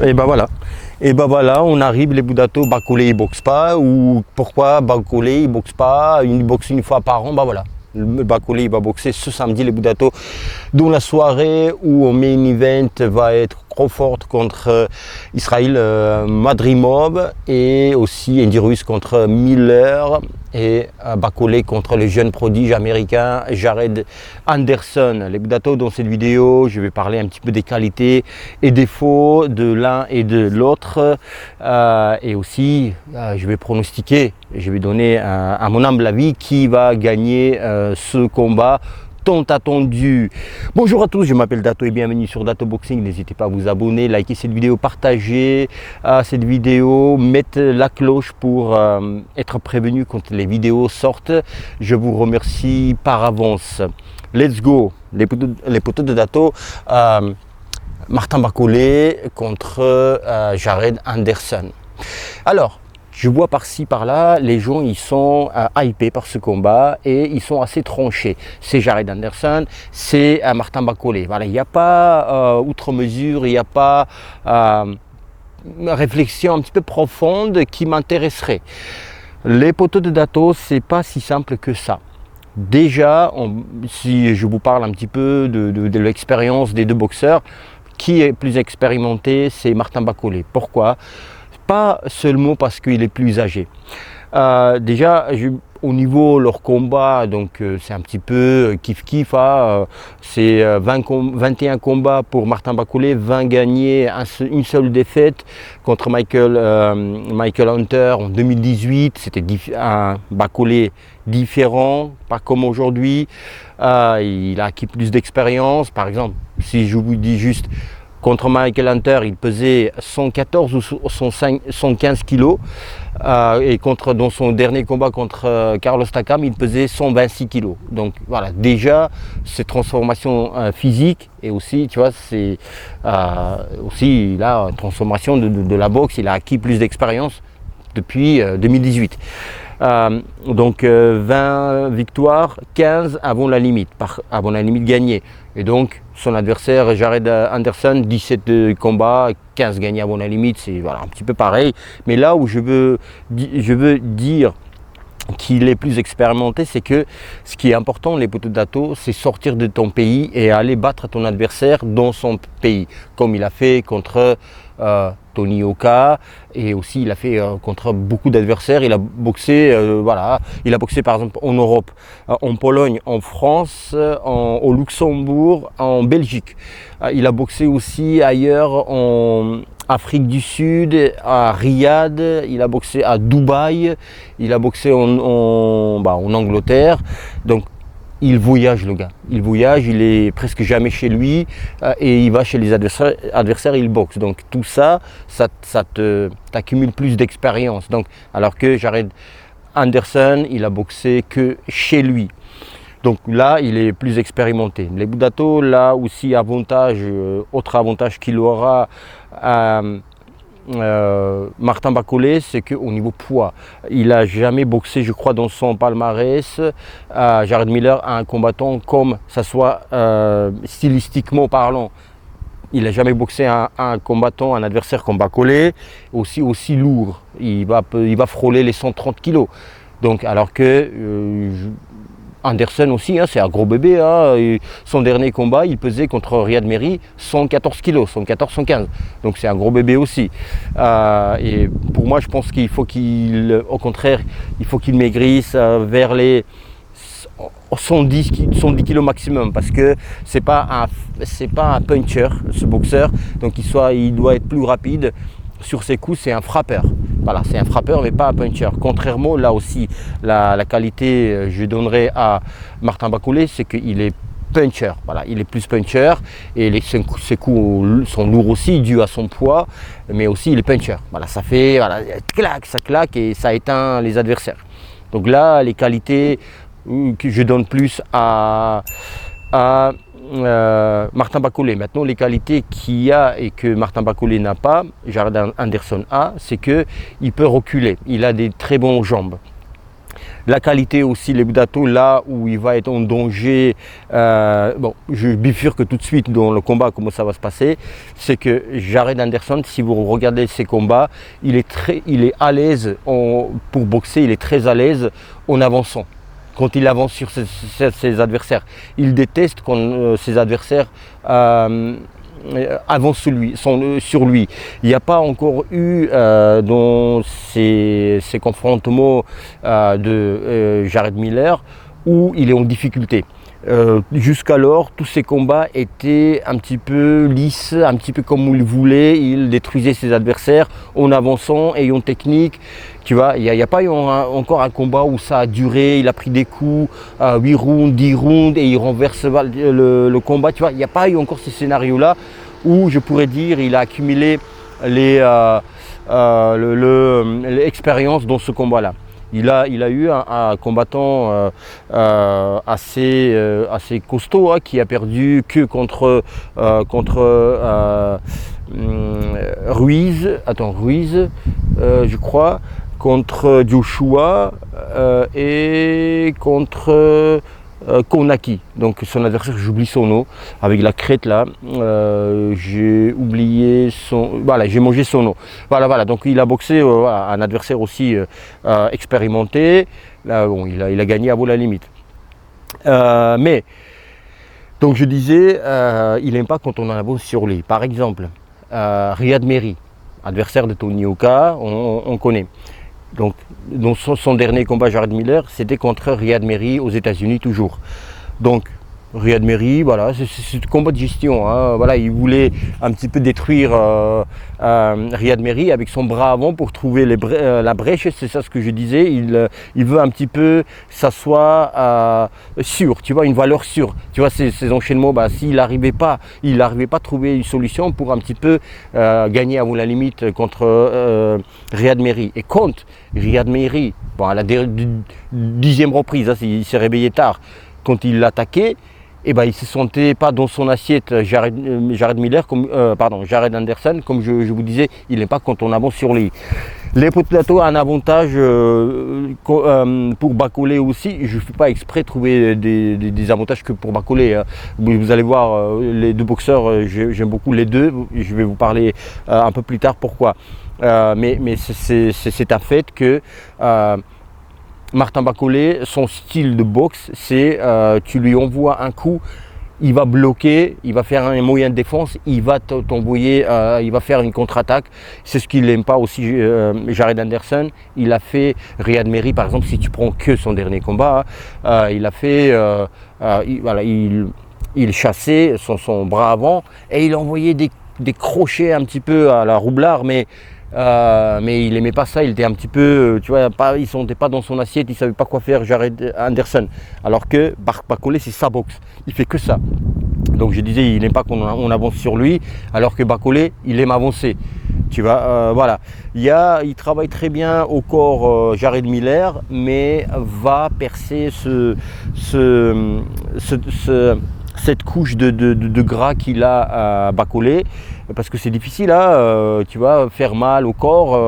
Et ben voilà. Et ben voilà, on arrive, les Budato, Bacolé, il boxe pas. Ou pourquoi Bacolé, il boxe pas, il boxe une fois par an, ben voilà. Le Bacolé, il va boxer ce samedi, les Budato, dont la soirée où au main event va être Crawford contre Israël Madrimov et aussi Andy Ruiz contre Miller et Bacolé contre le jeune prodige américain Jared Anderson. Les Budato, dans cette vidéo, je vais parler un petit peu des qualités et défauts de l'un et de l'autre et aussi je vais pronostiquer, je vais donner à mon humble avis qui va gagner ce combat tant attendu. Bonjour à tous, je m'appelle Dato et bienvenue sur Dato Boxing. N'hésitez pas à vous abonner, liker cette vidéo, partager cette vidéo, mettre la cloche pour être prévenu quand les vidéos sortent. Je vous remercie par avance. Let's go, les poteaux de Dato. Martin Bacolé contre Jared Anderson. Alors, je vois par-ci, par-là, les gens ils sont hypés par ce combat et ils sont assez tranchés. C'est Jared Anderson, c'est Martin Bacolé. Voilà, il n'y a pas outre mesure, il n'y a pas une réflexion un petit peu profonde qui m'intéresserait. Les poteaux de Dato, c'est pas si simple que ça. Déjà, si je vous parle un petit peu de l'expérience des deux boxeurs, qui est plus expérimenté, c'est Martin Bacolé. Pourquoi ? Pas seulement parce qu'il est plus âgé. Déjà, au niveau de leur combat, donc c'est un petit peu kiff-kiff. C'est 21 combats pour Martin Bacolé, 20 gagnés, une seule défaite contre Michael Hunter en 2018. C'était un Bacolé différent, pas comme aujourd'hui. Il a acquis plus d'expérience. Par exemple, si je vous dis juste, contre Michael Hunter, il pesait 114 ou 115 kilos et dans son dernier combat contre Carlos Takam, il pesait 126 kilos. Donc voilà, déjà cette transformation physique et aussi, tu vois, c'est aussi là une transformation de la boxe. Il a acquis plus d'expérience depuis 2018. Donc 20 victoires, 15 avant la limite gagnée. Et donc son adversaire Jared Anderson, 17 combats, 15 gagnés avant la limite, c'est voilà, un petit peu pareil. Mais là où je veux dire qu'il est plus expérimenté, c'est que ce qui est important, les poteaux de Dato, c'est sortir de ton pays et aller battre ton adversaire dans son pays, comme il a fait contre Tony Oka, et aussi il a fait contre beaucoup d'adversaires. Il a boxé, voilà, il a boxé par exemple en Europe, en Pologne, en France, au Luxembourg, en Belgique. Il a boxé aussi ailleurs en Afrique du Sud, à Riyad, il a boxé à Dubaï, il a boxé en Angleterre. Donc il voyage, le gars, il voyage, il est presque jamais chez lui et il va chez les adversaires, il boxe. Donc tout ça, t'accumule plus d'expérience. Donc alors que Jared Anderson, il a boxé que chez lui. Donc là, il est plus expérimenté. Les Budato, là aussi, autre avantage qu'il aura Martin Bacolé, c'est qu'au niveau poids, il n'a jamais boxé, je crois, dans son palmarès. Jared Miller a un combattant comme ça soit stylistiquement parlant. Il n'a jamais boxé un combattant, un adversaire comme Bacolé, aussi lourd. Il va frôler les 130 kilos. Donc, alors que Anderson aussi, c'est un gros bébé. Son dernier combat, il pesait contre Riyad Merhi 114 kg, 114-115. Donc c'est un gros bébé aussi. Et pour moi, je pense qu'il faut au contraire, il faut qu'il maigrisse vers les 110 kg maximum, parce que c'est pas un puncher, ce boxeur. Donc il doit être plus rapide. Sur ses coups, c'est un frappeur. Voilà, c'est un frappeur, mais pas un puncher. Contrairement, là aussi, la qualité, je donnerai à Martin Bacolé, c'est qu'il est puncher. Voilà, il est plus puncher et ses coups sont lourds aussi, dû à son poids, mais aussi il est puncher. Voilà, ça fait, voilà, ça claque et ça éteint les adversaires. Donc là, les qualités que je donne plus à Martin Bacolé. Maintenant, les qualités qu'il y a et que Martin Bacolé n'a pas, Jared Anderson a, c'est qu'il peut reculer. Il a des très bonnes jambes. La qualité aussi, les Budato, là où il va être en danger, bon, je bifurque tout de suite dans le combat, comment ça va se passer, c'est que Jared Anderson, si vous regardez ses combats, il est à l'aise pour boxer, il est très à l'aise en avançant. Quand il avance sur ses adversaires, il déteste quand ses adversaires avancent sur lui. Il n'y a pas encore eu dans ces confrontements de Jared Miller où il est en difficulté. Jusqu'alors, tous ses combats étaient un petit peu lisses, un petit peu comme il voulait. Il détruisait ses adversaires en avançant, ayant technique. Tu vois, il n'y a pas eu encore un combat où ça a duré, il a pris des coups, 8 rounds, 10 rounds et il renverse le combat. Tu vois, il n'y a pas eu encore ce scénario-là où je pourrais dire il a accumulé l'expérience dans ce combat-là. Il a eu un combattant assez costaud hein, qui a perdu que contre Ruiz, je crois, contre Joshua et contre Konaki. Donc son adversaire, j'oublie son nom, avec la crête là, j'ai oublié son... Voilà, j'ai mangé son nom. Voilà, donc il a boxé un adversaire aussi expérimenté. Là, bon, il a gagné à vaut la limite. Mais, donc je disais, il n'aime pas quand on en avance sur lui. Par exemple, Riyad Merhi, adversaire de Tony Oka, on connaît. Donc, dans son dernier combat, Jared Miller, c'était contre Riyad Merhi aux États-Unis toujours. Donc, Riyad Merhi, voilà, c'est un combat de gestion. Hein. Voilà, il voulait un petit peu détruire Riyad Merhi avec son bras avant pour trouver la brèche. C'est ça ce que je disais. Il veut un petit peu que ça soit sûr, tu vois, une valeur sûre. Tu vois, ces enchaînements, bah, s'il n'arrivait pas à trouver une solution pour un petit peu gagner à la limite contre Riyad Merhi. Et quand Riyad Merhi, bon, à la 10e reprise, hein, il s'est réveillé tard, quand il l'attaquait, eh ben, il ne se sentait pas dans son assiette Jared Anderson, comme je vous disais, il n'aime pas quand on avance sur lui. Les Budato a un avantage pour Bacolé aussi. Je ne fais pas exprès de trouver des avantages que pour Bacolé. Hein. Vous allez voir, les deux boxeurs, j'aime beaucoup les deux. Je vais vous parler un peu plus tard pourquoi. Mais c'est un fait que Martin Bacolé, son style de boxe, c'est tu lui envoies un coup, il va bloquer, il va faire un moyen de défense, il va t'envoyer, il va faire une contre-attaque. C'est ce qu'il n'aime pas aussi Jared Anderson. Il a fait Riyad Merhi, par exemple, si tu prends que son dernier combat, hein, il a fait, il chassait son bras avant et il envoyait des crochets un petit peu à la roublard, mais il n'aimait pas ça, il était un petit peu, tu vois, il ne sentait pas dans son assiette, il ne savait pas quoi faire, Jared Anderson. Alors que Bacolé, c'est sa boxe, il fait que ça. Donc je disais, il n'aime pas qu'on avance sur lui, alors que Bacolé, il aime avancer. Tu vois, voilà. Il travaille très bien au corps Jared Miller, mais va percer cette couche de gras qu'il a à Bacolé, parce que c'est difficile, hein, tu vas faire mal au corps,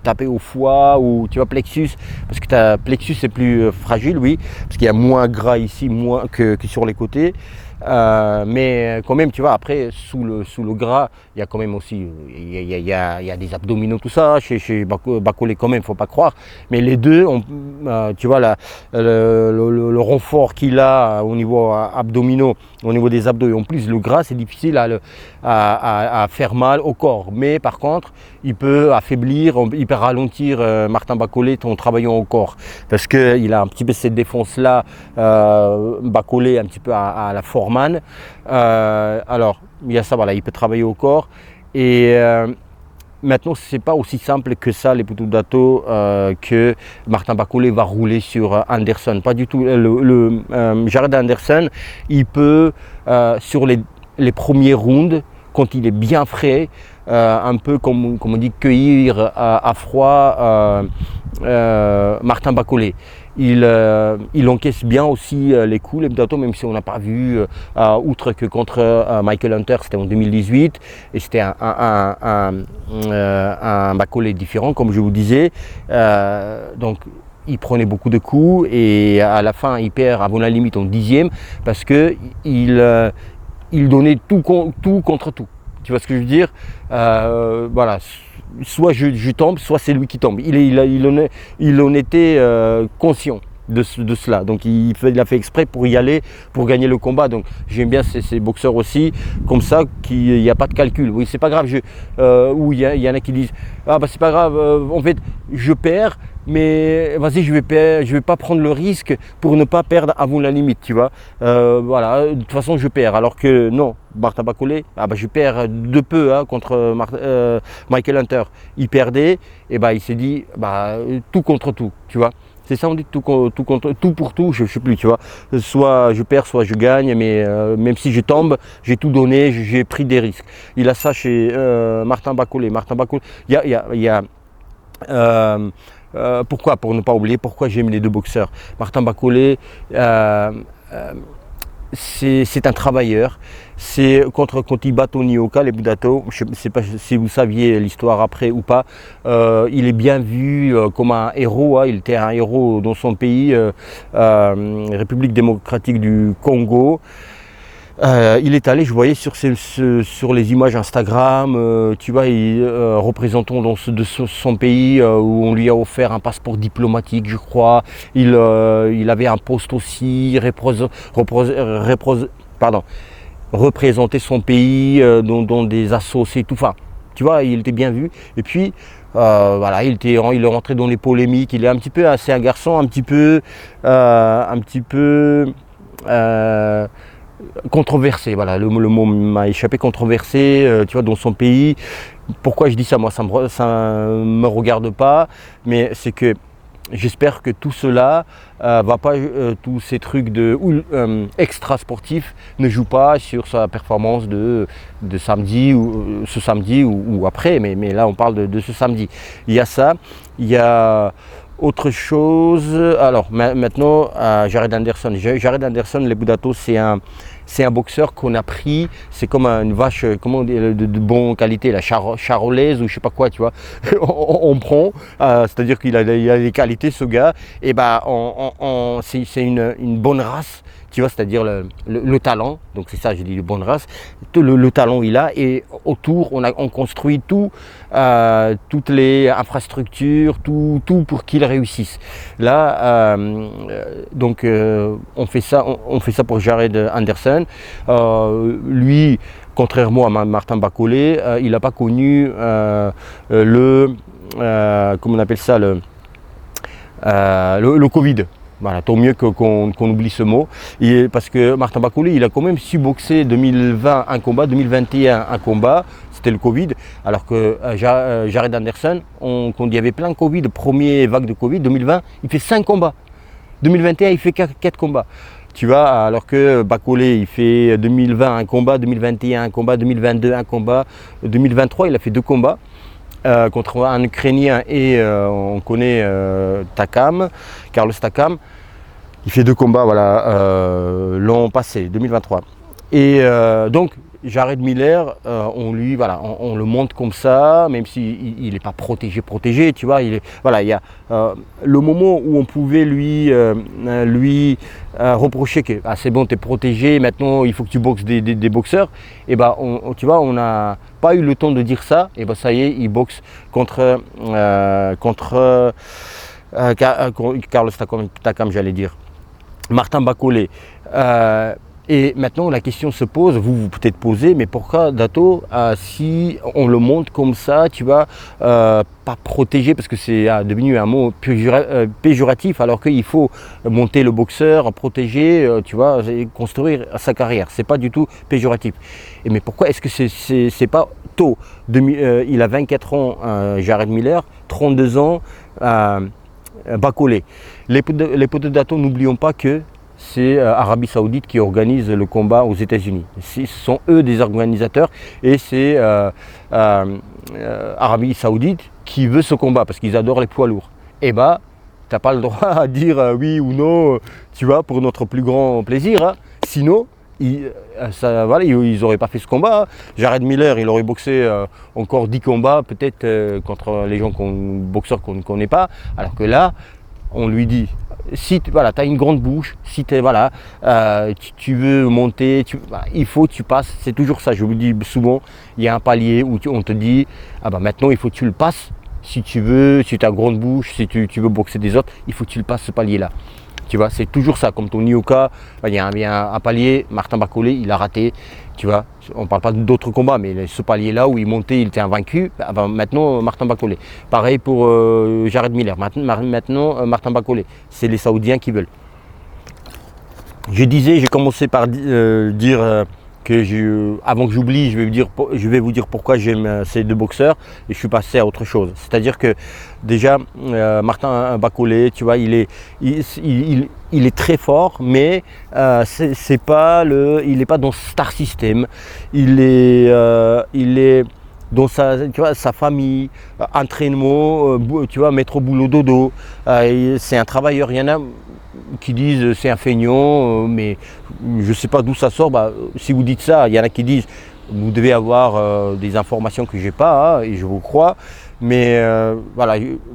taper au foie ou tu vois plexus, parce que ta plexus c'est plus fragile, oui, parce qu'il y a moins gras ici, moins que sur les côtés. Mais quand même, tu vois, après, sous le gras, il y a quand même aussi, il y a des abdominaux, tout ça, chez Bacolé quand même, faut pas croire. Mais les deux, tu vois, le renfort qu'il a au niveau abdominaux, au niveau des abdos, et en plus le gras, c'est difficile à faire mal au corps. Mais par contre, il peut affaiblir, il peut ralentir Martin Bacolé en travaillant au corps. Parce qu'il a un petit peu cette défense-là, Bacolé, un petit peu à la Foreman. Alors, il y a ça, voilà, il peut travailler au corps. Et maintenant, ce n'est pas aussi simple que ça, les Budato, que Martin Bacolé va rouler sur Anderson. Pas du tout. Jared Anderson, il peut, sur les premiers rounds, quand il est bien frais, un peu comme on dit, cueillir à froid Martin Bacolé. Il encaisse bien aussi les coups, les Budato, même si on n'a pas vu, outre que contre Michael Hunter, c'était en 2018, et c'était un Bacolé différent, comme je vous disais. Donc il prenait beaucoup de coups et à la fin il perd avant la limite en 10e parce que il donnait tout contre tout. Tu vois ce que je veux dire? Voilà, soit je tombe, soit c'est lui qui tombe. Il en était conscient de cela. Donc il a fait exprès pour y aller, pour gagner le combat. Donc j'aime bien ces boxeurs aussi, comme ça, qu'il n'y a pas de calcul. Oui, c'est pas grave. Ou il y en a qui disent ah bah c'est pas grave. En fait, je perds, mais vas-y, je vais pas prendre le risque pour ne pas perdre avant la limite, tu vois. Voilà, de toute façon, je perds. Alors que non, Martin Bakole, ah bah je perds de peu contre Michael Hunter. Il perdait, et bah il s'est dit bah tout contre tout, tu vois. C'est ça, on dit tout pour tout, je ne sais plus, tu vois. Soit je perds, soit je gagne, mais même si je tombe, j'ai tout donné, j'ai pris des risques. Il a ça chez Martin Bakole. Martin Bakole, pourquoi, pour ne pas oublier, pourquoi j'aime les deux boxeurs. Martin Bakole, c'est un travailleur. C'est quand il bat Tony Oka, les Budato, je ne sais pas si vous saviez l'histoire après ou pas, il est bien vu comme un héros, il était un héros dans son pays, République démocratique du Congo. Il est allé, je voyais sur les images Instagram, tu vois, représentant de son pays où on lui a offert un passeport diplomatique, je crois. Il avait un poste aussi, représenter son pays dans des associés, tout. Enfin, tu vois, il était bien vu. Et puis, voilà, il est rentré dans les polémiques. Il est c'est un garçon un petit peu controversé. Voilà, le mot m'a échappé, controversé, tu vois, dans son pays. Pourquoi je dis ça? Moi, ça me regarde pas, mais c'est que j'espère que tout cela va pas, tous ces trucs extra sportifs ne jouent pas sur sa performance de samedi ou ce samedi ou après, mais là on parle de ce samedi. Il y a ça, il y a autre chose. Alors maintenant, Jared Anderson. Jared Anderson, les Budato, c'est un boxeur qu'on a pris, c'est comme une vache, comment on dit, de bonne qualité, la charolaise ou je sais pas quoi, tu vois. on prend, c'est-à-dire qu'il a des qualités, ce gars, et bah c'est une bonne race, tu vois, c'est-à-dire le talent, donc c'est ça, j'ai dit une bonne race, le talent il a, et autour on construit tout, toutes les infrastructures, tout pour qu'il réussisse. Là, donc on fait ça pour Jared Anderson. Lui, contrairement à Martin Bakole, il n'a pas connu comment on appelle ça, le Covid. Voilà, tant mieux qu'on oublie ce mot. Parce que Martin Bakole, il a quand même su boxer 2020 un combat, 2021 un combat, c'était le Covid. Alors que Jared Anderson, quand il y avait plein de Covid, première vague de Covid, 2020, il fait 5 combats. 2021, il fait 4 combats. Tu vois, alors que Bakole, il fait 2020 un combat, 2021 un combat, 2022 un combat, 2023, il a fait 2 combats. Contre un Ukrainien et on connaît Carlos Takam. Il fait 2 combats, voilà, l'an passé, 2023. Et donc Jared Miller, on le montre comme ça, même s'il n'est pas protégé, tu vois. Voilà, il y a le moment où on pouvait lui reprocher que c'est bon, tu es protégé, maintenant il faut que tu boxes des boxeurs. Et bah, tu vois, on n'a pas eu le temps de dire ça. Et bah ça y est, il boxe contre Carlos Takam, j'allais dire. Martin Bakole. Et maintenant la question se pose, vous peut-être posez, mais pourquoi Dato, si on le montre comme ça, tu vois, pas protégé, parce que c'est devenu un mot péjoratif, alors qu'il faut monter le boxeur, protéger, tu vois, construire sa carrière. C'est pas du tout péjoratif. Et mais pourquoi est-ce que c'est pas tôt? Il a 24 ans, Jared Miller, 32 ans, Bakole. Les potes de Dato, n'oublions pas que c'est Arabie Saoudite qui organise le combat aux États-Unis. Ce sont eux des organisateurs et c'est Arabie Saoudite qui veut ce combat parce qu'ils adorent les poids lourds. Et bah, tu n'as pas le droit à dire oui ou non, tu vois, pour notre plus grand plaisir. Hein. Sinon, ils n'auraient pas fait ce combat. Hein. Jared Miller, il aurait boxé encore 10 combats, peut-être contre les boxeurs qu'on ne connaît pas. Alors que là, on lui dit, si tu as une grande bouche, si tu veux monter, il faut que tu passes, c'est toujours ça, je vous dis souvent, il y a un palier où on te dit, maintenant il faut que tu le passes, si tu as une grande bouche, si tu veux boxer des autres, il faut que tu le passes ce palier-là. Tu vois, c'est toujours ça, comme ton Nioka, il y a un palier, Martin Bacolé, il a raté, tu vois, on ne parle pas d'autres combats, mais ce palier-là où il montait, il était invaincu, maintenant Martin Bacolé. Pareil pour Jared Miller, maintenant Martin Bacolé, c'est les Saoudiens qui veulent. J'ai commencé par dire que avant que j'oublie, je vais vous dire pourquoi j'aime ces deux boxeurs et je suis passé à autre chose. C'est-à-dire que déjà, Martin Bacolé, tu vois, il est très fort, mais il n'est pas dans Star System. Il est dans sa famille, entraînement, tu vois, mettre au boulot dodo. C'est un travailleur. Il y en a qui disent c'est un feignant, mais je ne sais pas d'où ça sort. Si vous dites ça, il y en a qui disent vous devez avoir des informations que j'ai pas, et je vous crois. Mais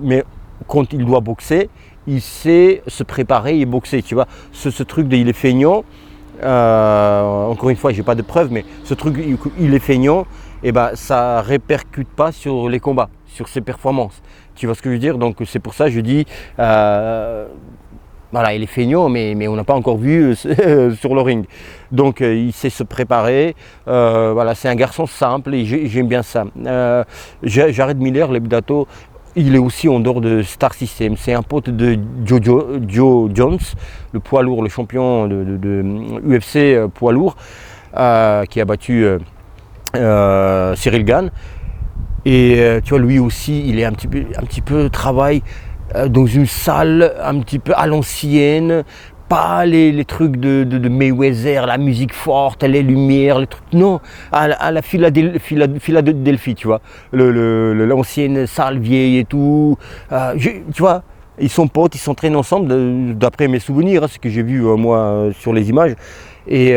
mais quand il doit boxer, il sait se préparer et boxer. Tu vois, ce truc de il est feignant. Encore une fois, j'ai pas de preuves, mais ce truc il est feignant, et ça répercute pas sur les combats, sur ses performances. Tu vois ce que je veux dire? Donc c'est pour ça que je dis. Il est feignant, mais on n'a pas encore vu sur le ring. Donc il sait se préparer. C'est un garçon simple et j'aime bien ça. Jared Miller, l'Ebdato, il est aussi en dehors de Star System. C'est un pote de Joe Jones, le poids lourd, le champion de UFC poids lourd, qui a battu Cyril Gane. Et tu vois, lui aussi, il est un petit peu travail dans une salle un petit peu à l'ancienne, pas les trucs de Mayweather, la musique forte, les lumières, les trucs, non, à la Philadelphie, tu vois, l'ancienne salle vieille et tout, tu vois, ils sont potes, ils s'entraînent ensemble, d'après mes souvenirs, ce que j'ai vu moi sur les images, et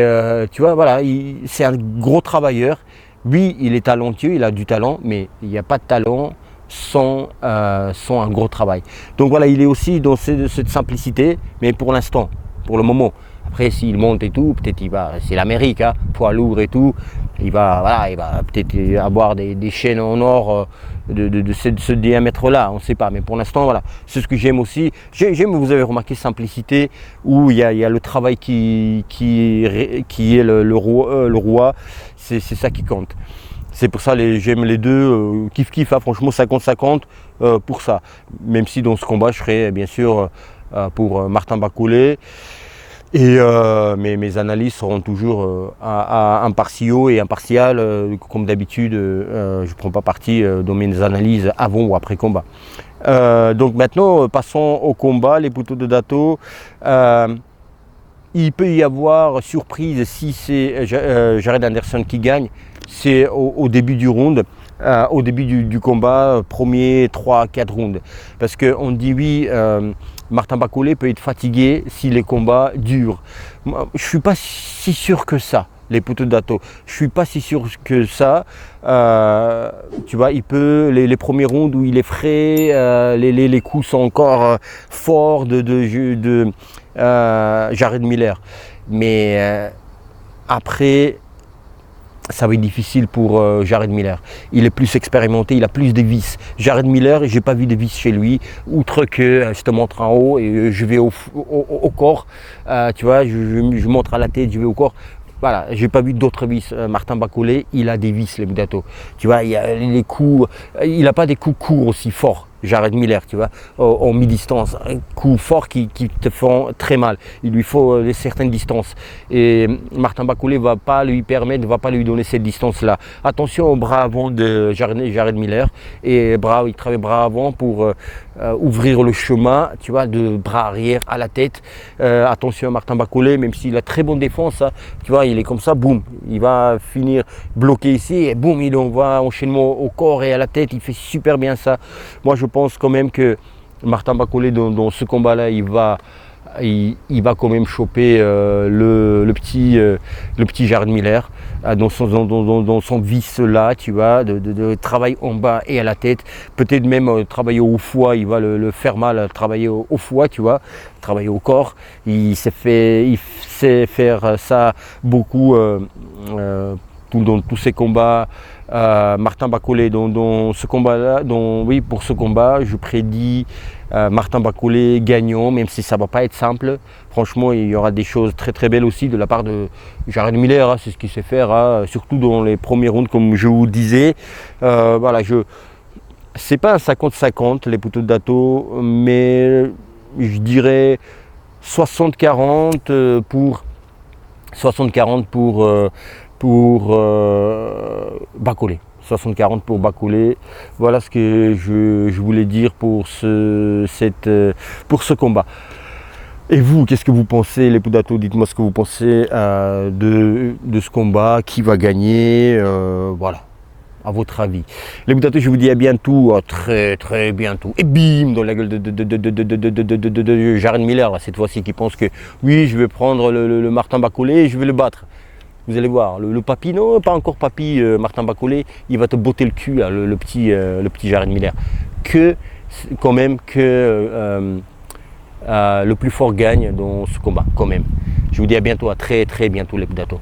tu vois, voilà, c'est un gros travailleur, lui, il est talentueux, il a du talent, mais il n'y a pas de talent sans un gros travail. Donc voilà, il est aussi dans cette simplicité, mais pour l'instant, pour le moment. Après, s'il monte et tout, peut-être c'est l'Amérique, hein, poids lourd et tout, il va peut-être avoir des chaînes en or de ce diamètre-là, on ne sait pas. Mais pour l'instant, voilà, c'est ce que j'aime aussi. J'aime, vous avez remarqué, simplicité, où il y a le travail qui est le roi, c'est ça qui compte. C'est pour ça j'aime les deux, kiff, hein, franchement 50-50 pour ça. Même si dans ce combat, je serai bien sûr pour Martin Bacolé. Et mes analyses seront toujours impartiaux et impartiales, comme d'habitude. Je ne prends pas parti dans mes analyses avant ou après combat. Donc maintenant, passons au combat, les poteaux de Dato. Il peut y avoir surprise si c'est Jared Anderson qui gagne. C'est au début du round, au début du combat, premier 3-4 rounds. Parce qu'on dit oui, Martin Bacolé peut être fatigué si les combats durent. Je ne suis pas si sûr que ça, les poteaux de Dato. Je ne suis pas si sûr que ça. Tu vois, il peut, les premiers rounds où il est frais, les coups sont encore forts de Jared Miller. Mais après, ça va être difficile pour Jared Miller. Il est plus expérimenté, il a plus de vis. Jared Miller, j'ai pas vu de vis chez lui, outre que je te montre en haut et je vais au corps. Tu vois, je montre à la tête, je vais au corps. Voilà, j'ai pas vu d'autres vis. Martin Bacolé, il a des vis, les Budato. Tu vois, il y a les coups, il n'a pas des coups courts aussi forts. Jared Miller, tu vois, en mi-distance, un coup fort qui te font très mal. Il lui faut certaines distances. Et Martin Bacolé va pas lui donner cette distance-là. Attention au bras avant de Jared Miller. Et il travaille bras avant pour ouvrir le chemin, tu vois, de bras arrière à la tête. Attention à Martin Bacolé, même s'il a très bonne défense, hein, tu vois, il est comme ça, boum, il va finir bloqué ici et boum, il envoie enchaînement au corps et à la tête. Il fait super bien ça. Moi, je pense quand même que Martin Bacolé, dans ce combat-là, il va quand même choper le petit Jared Miller. dans son vice là, tu vois, de travail en bas et à la tête, peut-être même travailler au foie, il va le faire mal, travailler au foie, tu vois, travailler au corps. Il sait faire ça beaucoup dans tous ses combats. Martin Bacolé dans ce combat-là, oui, pour ce combat, je prédis Martin Bacolé gagnant, même si ça ne va pas être simple. Franchement, il y aura des choses très très belles aussi de la part de Jared Miller, hein, c'est ce qu'il sait faire, hein, surtout dans les premiers rounds, comme je vous disais. Voilà, c'est pas un 50-50 les poteaux de Dato, mais je dirais 60-40 pour 60-40 pour Bacolé. 60-40 pour Bacolé. Voilà ce que je voulais dire pour ce combat. Et vous, qu'est-ce que vous pensez, les Poudato? Dites-moi ce que vous pensez de ce combat, qui va gagner, voilà, à votre avis. Les Poudato, je vous dis à bientôt, à très très bientôt. Et bim, dans la gueule de Jared Miller, là, cette fois-ci, qui pense que oui, je vais prendre le Martin Bacolé et je vais le battre. Vous allez voir, le papy, non, pas encore papy, Martin Bacolé, il va te botter le cul, là, le petit Jared Miller. Quand même, le plus fort gagne dans ce combat, quand même. Je vous dis à bientôt, à très très bientôt les Poudato.